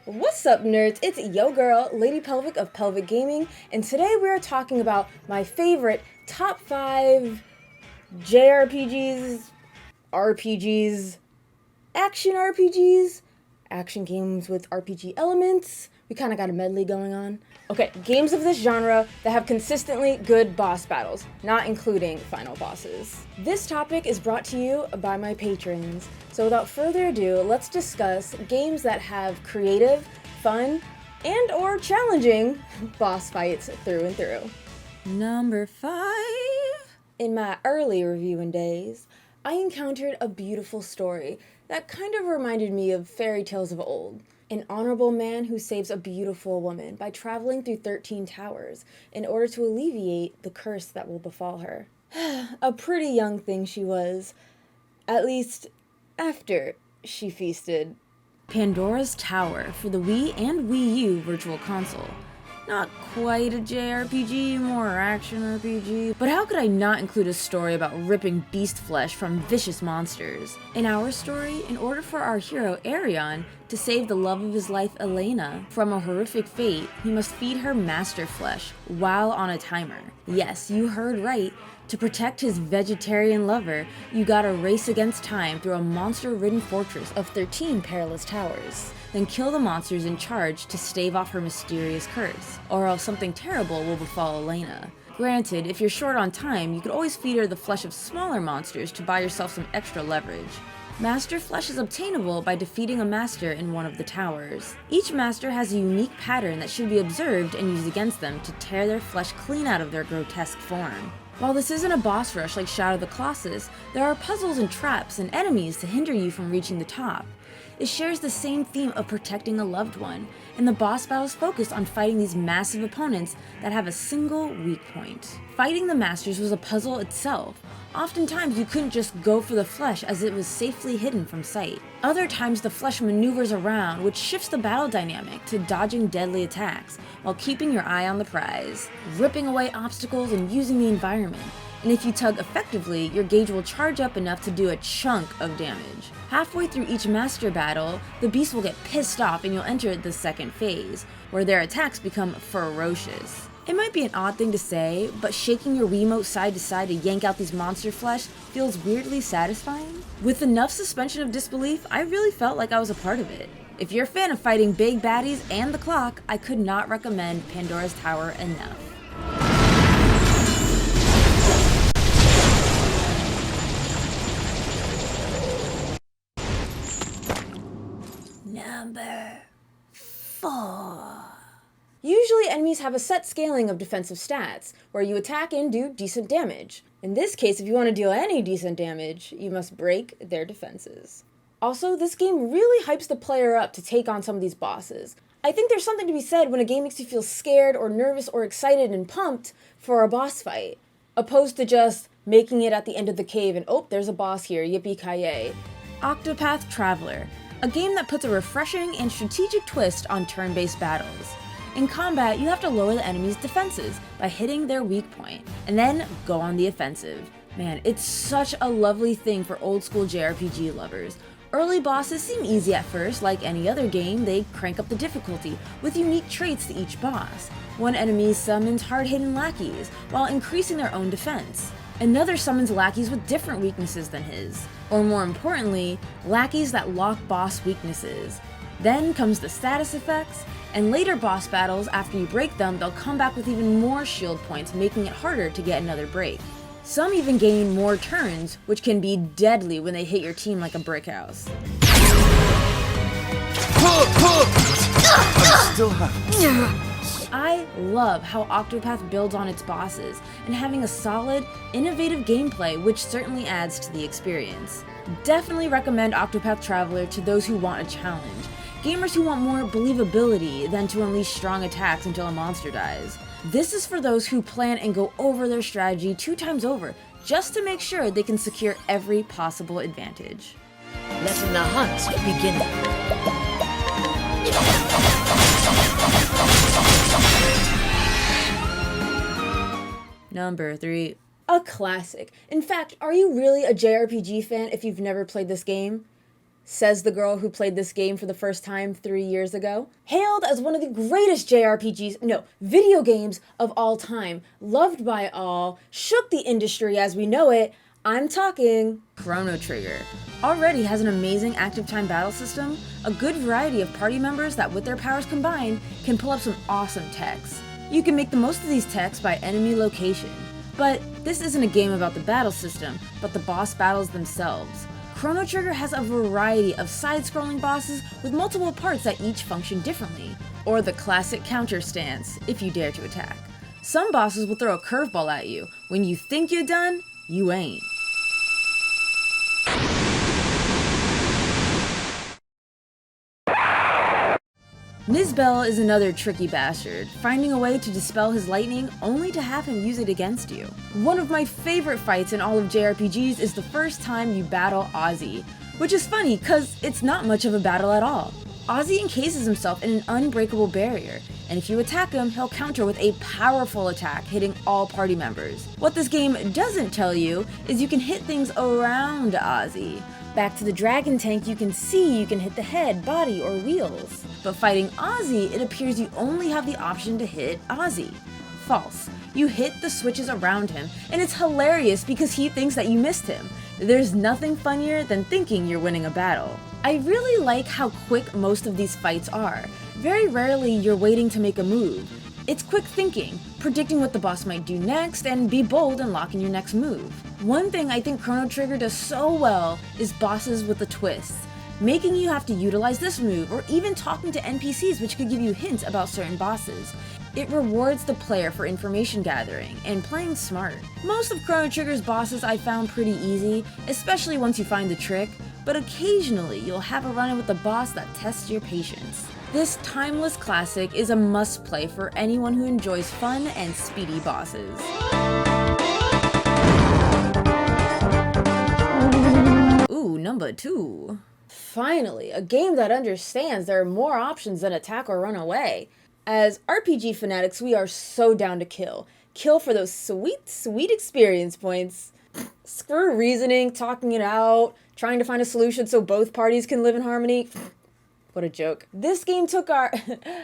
What's up, nerds? It's yo girl, Lady Pelvic of Pelvic Gaming, and today we are talking about my favorite top 5 JRPGs, RPGs, action games with RPG elements. We kind of got a medley going on. Okay, games of this genre that have consistently good boss battles, not including final bosses. This topic is brought to you by my patrons. So without further ado, let's discuss games that have creative, fun, and or challenging boss fights through and through. Number 5. In my early reviewing days, I encountered a beautiful story that kind of reminded me of fairy tales of old. An honorable man who saves a beautiful woman by traveling through 13 towers in order to alleviate the curse that will befall her. A pretty young thing she was, at least after she feasted. Pandora's Tower for the Wii and Wii U Virtual Console. Not quite a JRPG, more action RPG, but how could I not include a story about ripping beast flesh from vicious monsters? In our story, in order for our hero Arion to save the love of his life Elena from a horrific fate, he must feed her master flesh while on a timer. Yes, you heard right. To protect his vegetarian lover, you gotta race against time through a monster-ridden fortress of 13 perilous towers. Then kill the monsters in charge to stave off her mysterious curse, or else something terrible will befall Elena. Granted, if you're short on time, you could always feed her the flesh of smaller monsters to buy yourself some extra leverage. Master flesh is obtainable by defeating a master in one of the towers. Each master has a unique pattern that should be observed and used against them to tear their flesh clean out of their grotesque form. While this isn't a boss rush like Shadow of the Colossus, there are puzzles and traps and enemies to hinder you from reaching the top. It shares the same theme of protecting a loved one, and the boss battles focus on fighting these massive opponents that have a single weak point. Fighting the masters was a puzzle itself. Oftentimes you couldn't just go for the flesh as it was safely hidden from sight. Other times the flesh maneuvers around, which shifts the battle dynamic to dodging deadly attacks while keeping your eye on the prize, ripping away obstacles and using the environment. And if you tug effectively, your gauge will charge up enough to do a chunk of damage. Halfway through each master battle, the beast will get pissed off and you'll enter the second phase, where their attacks become ferocious. It might be an odd thing to say, but shaking your Wiimote side to side to yank out these monster flesh feels weirdly satisfying. With enough suspension of disbelief, I really felt like I was a part of it. If you're a fan of fighting big baddies and the clock, I could not recommend Pandora's Tower enough. Number 4. Usually enemies have a set scaling of defensive stats, where you attack and do decent damage. In this case, if you want to deal any decent damage, you must break their defenses. Also, this game really hypes the player up to take on some of these bosses. I think there's something to be said when a game makes you feel scared or nervous or excited and pumped for a boss fight, opposed to just making it at the end of the cave and oh, there's a boss here, yippee-ki-yay. Octopath Traveler, a game that puts a refreshing and strategic twist on turn-based battles. In combat, you have to lower the enemy's defenses by hitting their weak point, and then go on the offensive. Man, it's such a lovely thing for old school JRPG lovers. Early bosses seem easy at first. Like any other game, they crank up the difficulty with unique traits to each boss. One enemy summons hard-hitting lackeys while increasing their own defense. Another summons lackeys with different weaknesses than his, or more importantly, lackeys that lock boss weaknesses. Then comes the status effects, and later boss battles, after you break them, they'll come back with even more shield points, making it harder to get another break. Some even gain more turns, which can be deadly when they hit your team like a brick house. I love how Octopath builds on its bosses, and having a solid, innovative gameplay, which certainly adds to the experience. Definitely recommend Octopath Traveler to those who want a challenge. Gamers who want more believability than to unleash strong attacks until a monster dies. This is for those who plan and go over their strategy 2 times over, just to make sure they can secure every possible advantage. Letting the hunt begin. Number 3. A classic. In fact, are you really a JRPG fan if you've never played this game? says the girl who played this game for the first time 3 years ago. Hailed as one of the greatest video games of all time, loved by all, shook the industry as we know it, I'm talking Chrono Trigger. Already has an amazing active time battle system, a good variety of party members that with their powers combined can pull up some awesome techs. You can make the most of these techs by enemy location. But this isn't a game about the battle system, but the boss battles themselves. Chrono Trigger has a variety of side-scrolling bosses with multiple parts that each function differently, or the classic counter stance, if you dare to attack. Some bosses will throw a curveball at you. When you think you're done, you ain't. Nizbel is another tricky bastard, finding a way to dispel his lightning only to have him use it against you. One of my favorite fights in all of JRPGs is the first time you battle Ozzy, which is funny cause it's not much of a battle at all. Ozzy encases himself in an unbreakable barrier, and if you attack him, he'll counter with a powerful attack hitting all party members. What this game doesn't tell you is you can hit things around Ozzy. Back to the dragon tank, you can hit the head, body, or wheels. But fighting Ozzy, it appears you only have the option to hit Ozzy. False. You hit the switches around him, and it's hilarious because he thinks that you missed him. There's nothing funnier than thinking you're winning a battle. I really like how quick most of these fights are. Very rarely you're waiting to make a move. It's quick thinking, predicting what the boss might do next, and be bold and lock in your next move. One thing I think Chrono Trigger does so well is bosses with a twist, making you have to utilize this move, or even talking to NPCs which could give you hints about certain bosses. It rewards the player for information gathering and playing smart. Most of Chrono Trigger's bosses I found pretty easy, especially once you find the trick, but occasionally you'll have a run-in with a boss that tests your patience. This timeless classic is a must-play for anyone who enjoys fun and speedy bosses. Ooh, number 2. Finally, a game that understands there are more options than attack or run away. As RPG fanatics, we are so down to kill. Kill for those sweet, sweet experience points. Screw reasoning, talking it out, trying to find a solution so both parties can live in harmony. What a joke. This game took our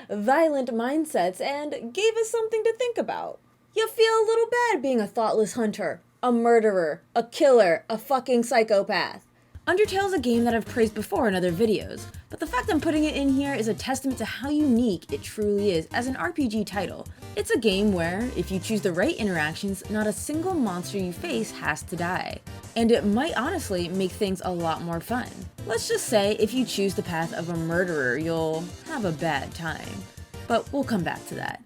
violent mindsets and gave us something to think about. You feel a little bad being a thoughtless hunter, a murderer, a killer, a fucking psychopath. Undertale is a game that I've praised before in other videos, but the fact I'm putting it in here is a testament to how unique it truly is as an RPG title. It's a game where, if you choose the right interactions, not a single monster you face has to die. And it might honestly make things a lot more fun. Let's just say if you choose the path of a murderer, you'll have a bad time. But we'll come back to that.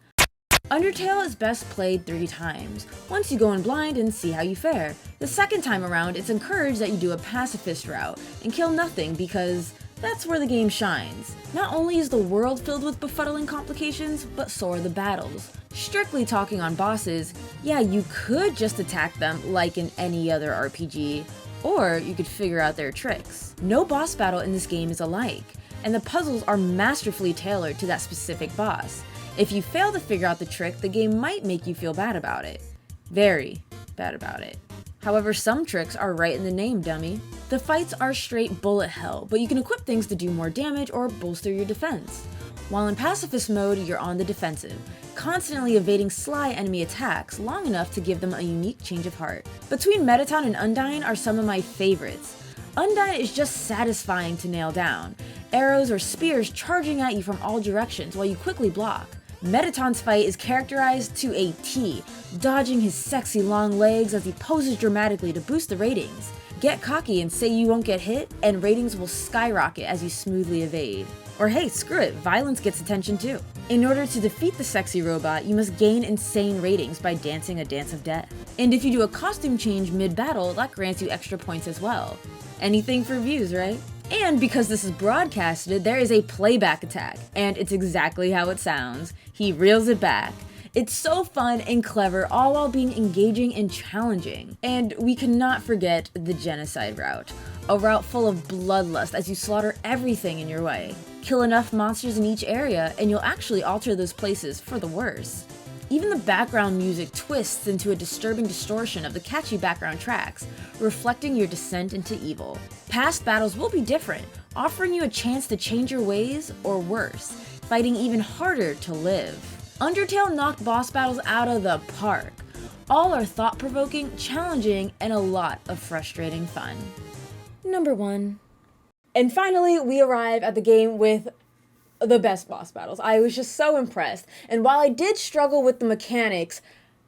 Undertale is best played 3 times. Once you go in blind and see how you fare. The second time around, it's encouraged that you do a pacifist route and kill nothing because that's where the game shines. Not only is the world filled with befuddling complications, but so are the battles. Strictly talking on bosses, yeah, you could just attack them like in any other RPG, or you could figure out their tricks. No boss battle in this game is alike, and the puzzles are masterfully tailored to that specific boss. If you fail to figure out the trick, the game might make you feel bad about it. Very bad about it. However, some tricks are right in the name, dummy. The fights are straight bullet hell, but you can equip things to do more damage or bolster your defense. While in pacifist mode, you're on the defensive, constantly evading sly enemy attacks long enough to give them a unique change of heart. Between Mettaton and Undyne are some of my favorites. Undyne is just satisfying to nail down. Arrows or spears charging at you from all directions while you quickly block. Mettaton's fight is characterized to a T, dodging his sexy long legs as he poses dramatically to boost the ratings. Get cocky and say you won't get hit, and ratings will skyrocket as you smoothly evade. Or hey, screw it, violence gets attention too. In order to defeat the sexy robot, you must gain insane ratings by dancing a dance of death. And if you do a costume change mid-battle, that grants you extra points as well. Anything for views, right? And because this is broadcasted, there is a playback attack, and it's exactly how it sounds. He reels it back. It's so fun and clever, all while being engaging and challenging. And we cannot forget the genocide route, a route full of bloodlust as you slaughter everything in your way. Kill enough monsters in each area, and you'll actually alter those places for the worse. Even the background music twists into a disturbing distortion of the catchy background tracks, reflecting your descent into evil. Past battles will be different, offering you a chance to change your ways, or worse, fighting even harder to live. Undertale knocked boss battles out of the park. All are thought-provoking, challenging, and a lot of frustrating fun. Number 1. And finally, we arrive at the game with the best boss battles. I was just so impressed. And while I did struggle with the mechanics,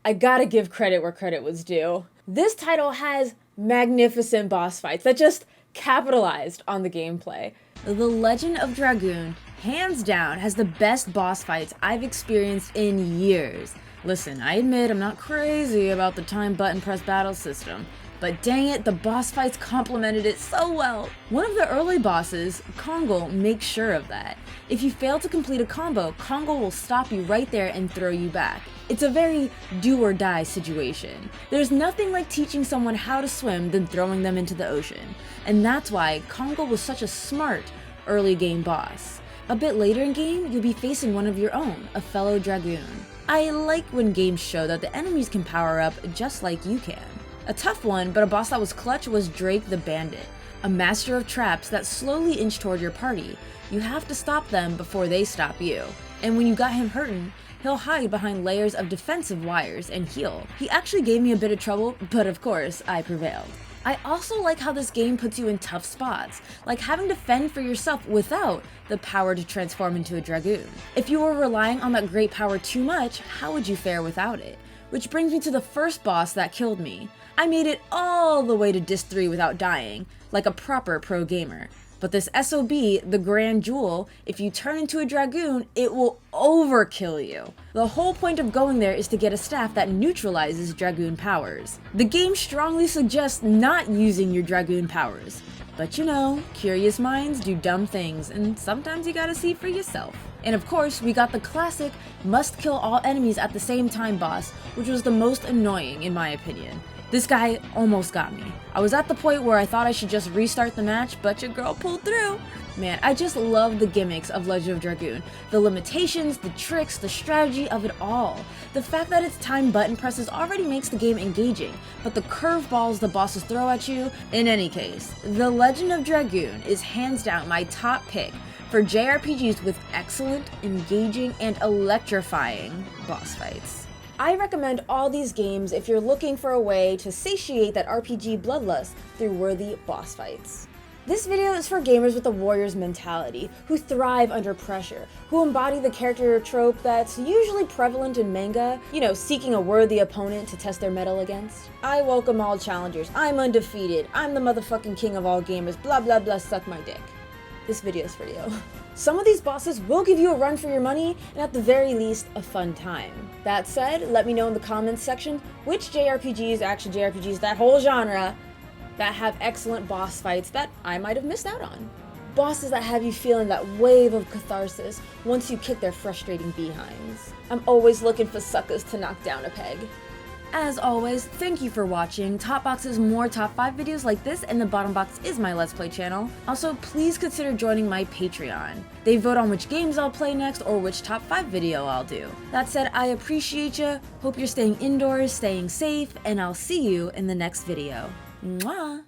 I gotta give credit where credit was due. This title has magnificent boss fights that just capitalized on the gameplay. The Legend of Dragoon, hands down, has the best boss fights I've experienced in years. Listen, I admit I'm not crazy about the time button press battle system, but dang it, the boss fights complemented it so well. One of the early bosses, Kongal, makes sure of that. If you fail to complete a combo, Kongal will stop you right there and throw you back. It's a very do or die situation. There's nothing like teaching someone how to swim than throwing them into the ocean, and that's why Kongal was such a smart early game boss. A bit later in game, you'll be facing one of your own, a fellow Dragoon. I like when games show that the enemies can power up just like you can. A tough one, but a boss that was clutch, was Drake the Bandit, a master of traps that slowly inch toward your party. You have to stop them before they stop you. And when you got him hurtin', he'll hide behind layers of defensive wires and heal. He actually gave me a bit of trouble, but of course, I prevailed. I also like how this game puts you in tough spots, like having to fend for yourself without the power to transform into a Dragoon. If you were relying on that great power too much, how would you fare without it? Which brings me to the first boss that killed me. I made it all the way to Disc 3 without dying, like a proper pro gamer. But this SOB, the Grand Jewel, if you turn into a Dragoon, it will overkill you. The whole point of going there is to get a staff that neutralizes Dragoon powers. The game strongly suggests not using your Dragoon powers. But you know, curious minds do dumb things, and sometimes you gotta see for yourself. And of course, we got the classic must kill all enemies at the same time boss, which was the most annoying in my opinion. This guy almost got me. I was at the point where I thought I should just restart the match, but your girl pulled through. Man, I just love the gimmicks of Legend of Dragoon. The limitations, the tricks, the strategy of it all. The fact that it's time button presses already makes the game engaging, but the curveballs the bosses throw at you, in any case, The Legend of Dragoon is hands down my top pick for JRPGs with excellent, engaging, and electrifying boss fights. I recommend all these games if you're looking for a way to satiate that RPG bloodlust through worthy boss fights. This video is for gamers with a warrior's mentality, who thrive under pressure, who embody the character trope that's usually prevalent in manga, you know, seeking a worthy opponent to test their mettle against. I welcome all challengers, I'm undefeated, I'm the motherfucking king of all gamers, blah blah blah, suck my dick. This video's for you. Some of these bosses will give you a run for your money, and at the very least, a fun time. That said, let me know in the comments section which JRPGs, action JRPGs, that whole genre, that have excellent boss fights that I might have missed out on. Bosses that have you feeling that wave of catharsis once you kick their frustrating behinds. I'm always looking for suckers to knock down a peg. As always, thank you for watching. Top box is more top 5 videos like this, and the bottom box is my Let's Play channel. Also, please consider joining my Patreon. They vote on which games I'll play next or which top 5 video I'll do. That said, I appreciate you, hope you're staying indoors, staying safe, and I'll see you in the next video. Mwah!